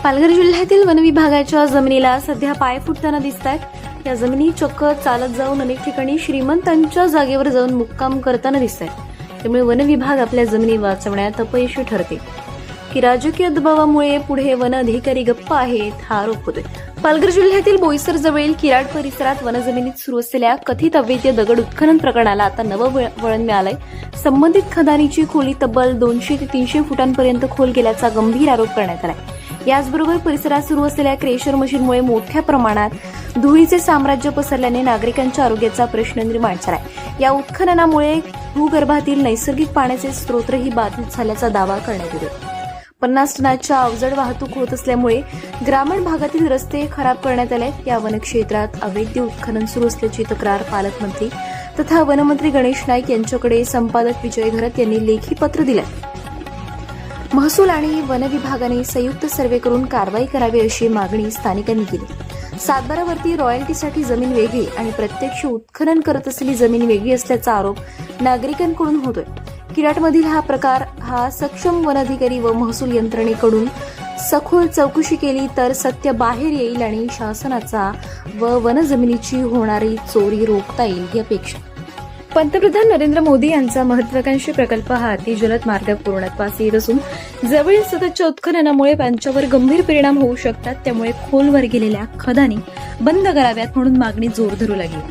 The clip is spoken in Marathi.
पालघर जिल्ह्यातील वन विभागाच्या जमिनीला सध्या पाय फुटताना दिसत आहेत। या जमिनी चक्क चालत जाऊन अनेक ठिकाणी श्रीमंतांच्या जागेवर जाऊन मुक्काम करताना दिसत आहेत। त्यामुळे वन विभाग आपल्या जमिनी वाचवण्यात अपयशी ठरते की राजकीय दबावामुळे पुढे वन अधिकारी गप्प आहेत हा आरोप होतोय। पालघर जिल्ह्यातील बोईसर जवळील किराड परिसरात वनजमिनीत सुरू असलेल्या कथित अवैध दगड उत्खनन प्रकरणाला आता नवं वळण मिळालंय। संबंधित खदानीची खोली तब्बल 200 ते 300 फुटांपर्यंत खोल गेल्याचा गंभीर आरोप करण्यात आलाय। याचबरोबर परिसरात सुरू असलेल्या क्रेशर मशीनमुळे मोठ्या प्रमाणात धुळीचे साम्राज्य पसरल्याने नागरिकांच्या आरोग्याचा प्रश्न निर्माण झालाय। या उत्खननामुळे भूगर्भातील नैसर्गिक पाण्याचे स्रोतही बाधित झाल्याचा दावा करण्यात येतो। 50 टनाच्या अवजड वाहतूक होत असल्यामुळे ग्रामीण भागातील रस्ते खराब करण्यात आले। या वनक्षेत्रात अवैध उत्खनन सुरू असल्याची तक्रार पालकमंत्री तथा वनमंत्री गणेश नाईक यांच्याकडे संपादक विजय घरत यांनी लेखी पत्र दिले। महसूल आणि वन विभागाने संयुक्त सर्वे करून कारवाई करावी अशी मागणी स्थानिकांनी केली। सातबारावरती रॉयल्टीसाठी जमीन वेगळी आणि प्रत्यक्ष उत्खनन करत असलेली जमीन वेगळी असल्याचा आरोप नागरिकांकडून होतोय। किराडमधील हा प्रकार सक्षम वन अधिकारी व महसूल यंत्रणेकडून सखोल चौकशी केली तर सत्य बाहेर येईल आणि शासनाचा व वनजमिनीची होणारी चोरी रोखता येईल ही अपेक्षा। पंतप्रधान नरेंद्र मोदी यांचा महत्वाकांक्षी प्रकल्प हा अतिजलद मार्ग पूर्णत्वास येत असून जवळील सततच्या उत्खननामुळे त्यांच्यावर गंभीर परिणाम होऊ शकतात। त्यामुळे खोलवर गेलेल्या खदानी बंद कराव्यात म्हणून मागणी जोर धरू लागली।